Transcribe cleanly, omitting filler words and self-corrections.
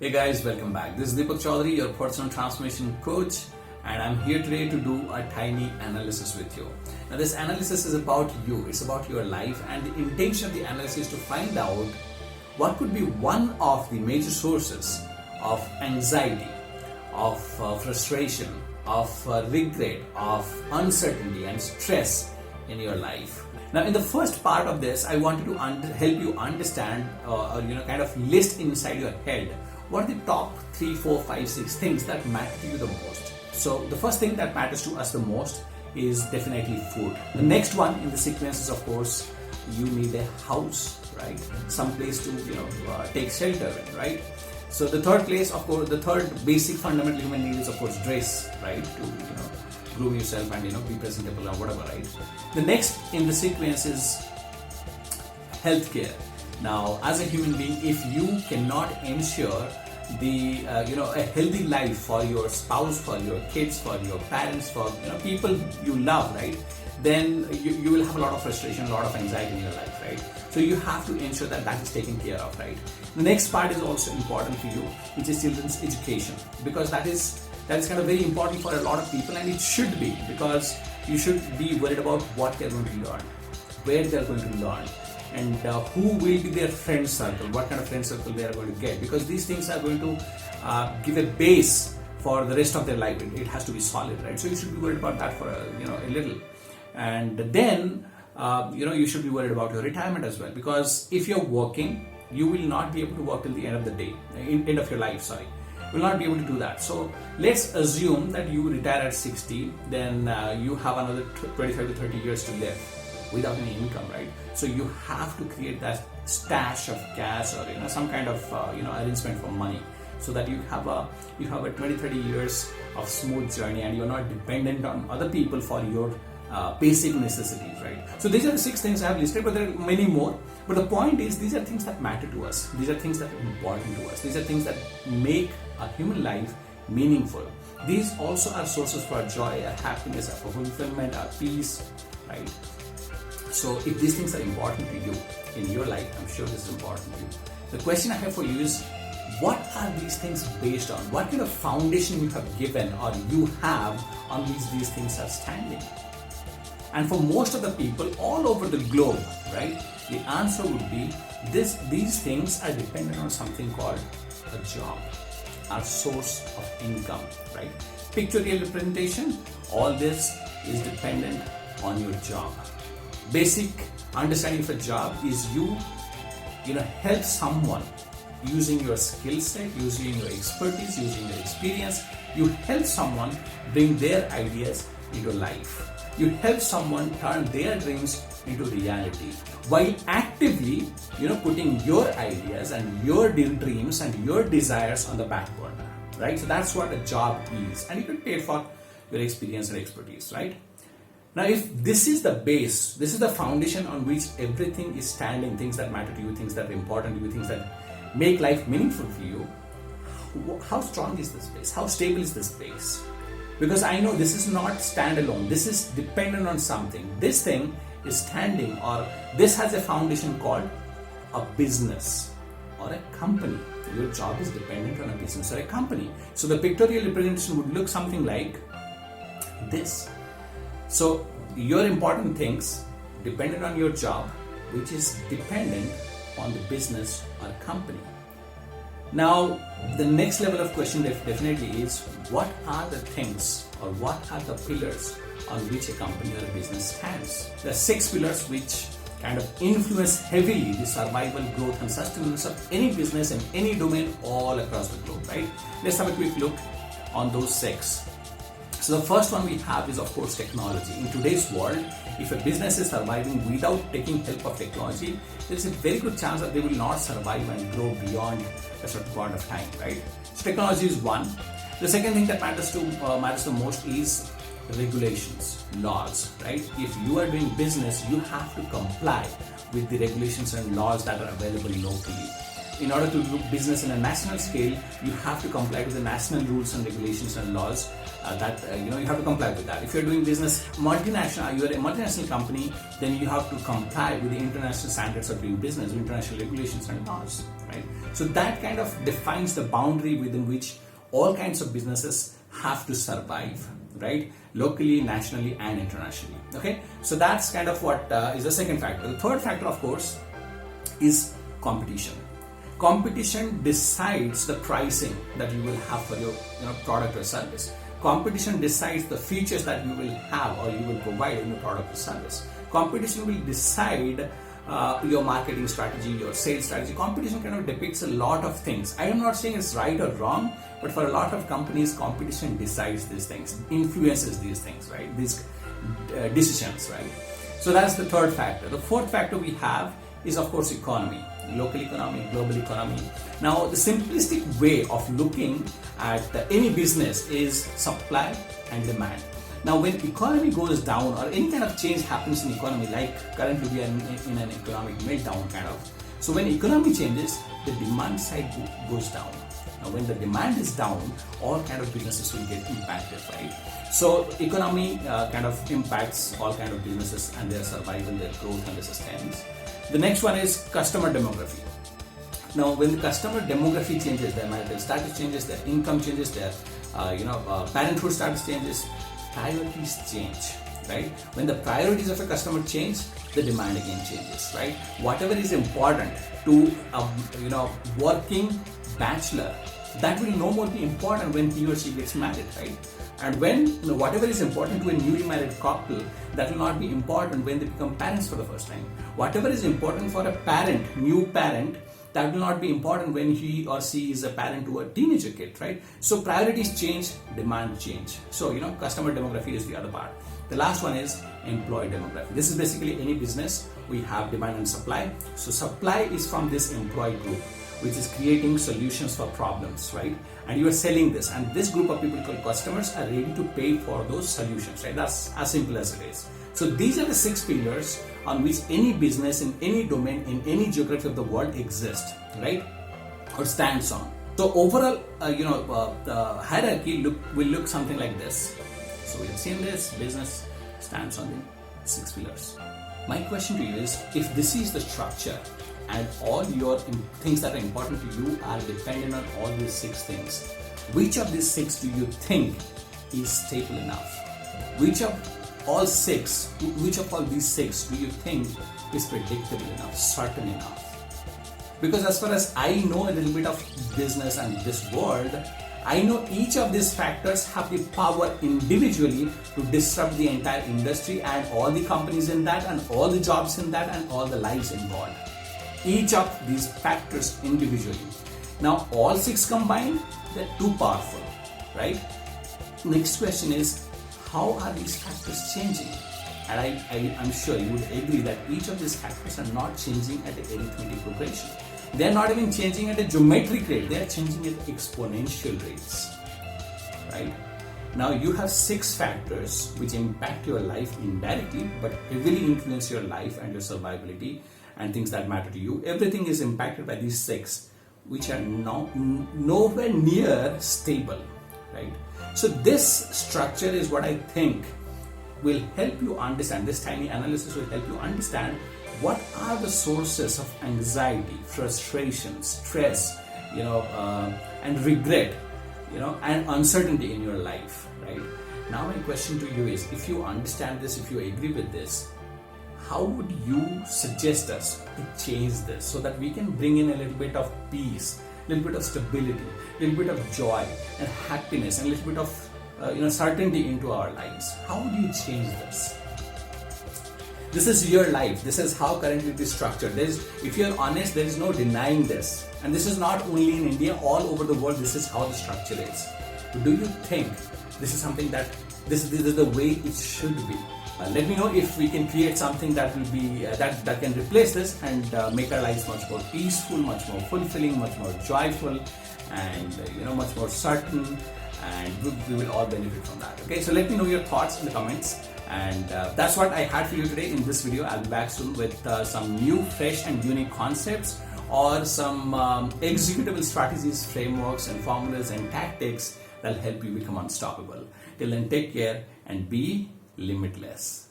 Hey guys, welcome back. This is Deepak Chaudhary, your personal transformation coach, and I'm here today to do a tiny analysis with you. Now, this analysis is about you, it's about your life, and the intention of the analysis is to find out what could be one of the major sources of anxiety, of frustration, of regret, of uncertainty and stress in your life. Now, in the first part of this, I wanted to help you understand or kind of list inside your head what are the top 3, 4, 5, 6 things that matter to you the most. So the first thing that matters to us the most is definitely food. The next one in the sequence is, of course, you need a house, right? Some place to take shelter in, right? So the third place, of course, the third basic fundamental human need is, of course, dress, right? To groom yourself and be presentable or whatever, right? The next in the sequence is healthcare. Now, as a human being, if you cannot ensure the a healthy life for your spouse, for your kids, for your parents, for people you love, right, then you will have a lot of frustration, a lot of anxiety in your life, right? So you have to ensure that that is taken care of, right? The next part is also important for you, which is children's education, because that is kind of very important for a lot of people, and it should be, because you should be worried about what they're going to learn, where they're going to learn, and who will be their friend circle, what kind of friend circle they are going to get, because these things are going to give a base for the rest of their life. It has to be solid, right? So you should be worried about that for a little, and then you should be worried about your retirement as well, because if you're working, you will not be able to work till the end of the day, end of your life, sorry. You will not be able to do that. So let's assume that you retire at 60, then you have another 25 to 30 years to live without any income, right? So you have to create that stash of cash or some kind of arrangement for money, so that you have a 20-30 years of smooth journey, and you're not dependent on other people for your basic necessities, right? So these are the 6 things I have listed, but there are many more. But the point is, these are things that matter to us. These are things that are important to us. These are things that make a human life meaningful. These also are sources for our joy, our happiness, our fulfillment, our peace, right? So if these things are important to you in your life, I'm sure this is important to you. The question I have for you is, what are these things based on? What kind of foundation you have given or you have on which these things are standing? And for most of the people all over the globe, right, the answer would be these things are dependent on something called a job, our source of income, right? Pictorial representation, all this is dependent on your job. Basic understanding of a job is you help someone using your skill set, using your expertise, using your experience. You help someone bring their ideas into life. You help someone turn their dreams into reality while actively putting your ideas and your dreams and your desires on the back burner, right? So that's what a job is, and you can pay for your experience and expertise, right? Now, if this is the base, this is the foundation on which everything is standing, things that matter to you, things that are important to you, things that make life meaningful for you, how strong is this base? How stable is this base? Because I know this is not standalone. This is dependent on something. This thing is standing, or this has a foundation called a business or a company. Your job is dependent on a business or a company. So the pictorial representation would look something like this. So your important things dependent on your job, which is dependent on the business or company. Now, the next level of question definitely is, what are the things or what are the pillars on which a company or a business stands? There are 6 pillars which kind of influence heavily the survival, growth and sustenance of any business in any domain all across the globe, right? Let's have a quick look on those 6. So the first one we have is, of course, technology. In today's world, if a business is surviving without taking help of technology, there is a very good chance that they will not survive and grow beyond a certain point of time, right? So technology is one. The second thing that matters the most is regulations, laws, right? If you are doing business, you have to comply with the regulations and laws that are available locally. In order to do business in a national scale, you have to comply with the national rules and regulations and laws you have to comply with that. If you're doing business multinational, you're a multinational company, then you have to comply with the international standards of doing business, international regulations and laws, right? So that kind of defines the boundary within which all kinds of businesses have to survive, right? Locally, nationally, and internationally. Okay, so that's kind of what is the second factor. The third factor, of course, is competition. Competition decides the pricing that you will have for your product or service. Competition decides the features that you will have or you will provide in your product or service. Competition will decide your marketing strategy, your sales strategy. Competition kind of depicts a lot of things. I am not saying it's right or wrong, but for a lot of companies, competition decides these things, influences these things, right? These decisions, right? So that's the third factor. The fourth factor we have is, of course, economy. Local economy, global economy. Now, the simplistic way of looking at any business is supply and demand. Now, when economy goes down or any kind of change happens in economy, like currently we are in an economic meltdown kind of. So when economy changes, the demand side goes down. Now, when the demand is down, all kind of businesses will get impacted, right? So economy kind of impacts all kind of businesses and their survival, their growth, and their sustenance. The next one is customer demography. Now, when the customer demography changes, their marital status changes, their income changes, their parenthood status changes, priorities change, right? When the priorities of a customer change, the demand again changes, right? Whatever is important to working bachelor, that will no more be important when he or she gets married, right? And when whatever is important to a newly married couple, that will not be important when they become parents for the first time. Whatever is important for a parent, new parent, that will not be important when he or she is a parent to a teenager kid, right? So priorities change, demand change. So customer demography is the other part. The last one is employee demography. This is basically any business, we have demand and supply. So supply is from this employee group, which is creating solutions for problems, right? And you are selling this, and this group of people called customers are ready to pay for those solutions, right? That's as simple as it is. So these are the 6 pillars on which any business in any domain, in any geography of the world exists, right? Or stands on. So overall, the hierarchy will look something like this. So we have seen this, business stands on the 6 pillars. My question to you is, if this is the structure, and all your things that are important to you are dependent on all these 6 things, which of these 6 do you think is stable enough? Which of all these 6 do you think is predictable enough, certain enough? Because as far as I know a little bit of business and this world, I know each of these factors have the power individually to disrupt the entire industry and all the companies in that and all the jobs in that and all the lives involved. Each of these factors individually. Now all 6 combined, they're too powerful, right? Next question is, how are these factors changing? And I'm sure you would agree that each of these factors are not changing at an arithmetic progression. They're not even changing at a geometric rate, they're changing at exponential rates, right? Now you have 6 factors which impact your life indirectly but heavily influence your life and your survivability and things that matter to you. Everything is impacted by these 6, which are nowhere near stable, right? So this structure is what I think will help you understand. This tiny analysis will help you understand what are the sources of anxiety, frustration, stress, and regret, and uncertainty in your life, right? Now my question to you is, if you understand this, if you agree with this, how would you suggest us to change this so that we can bring in a little bit of peace, a little bit of stability, a little bit of joy and happiness, and a little bit of certainty into our lives? How would you change this? This is your life. This is how currently it is structured. If you're honest, there is no denying this. And this is not only in India, all over the world, this is how the structure is. Do you think this is something that this is the way it should be? Let me know if we can create something that will be that can replace this and make our lives much more peaceful, much more fulfilling, much more joyful, and much more certain, and we will all benefit from that. Okay, so let me know your thoughts in the comments, and that's what I had for you today in this video. I'll be back soon with some new, fresh, and unique concepts or some executable strategies, frameworks, and formulas and tactics that will help you become unstoppable. Till then, take care and be limitless.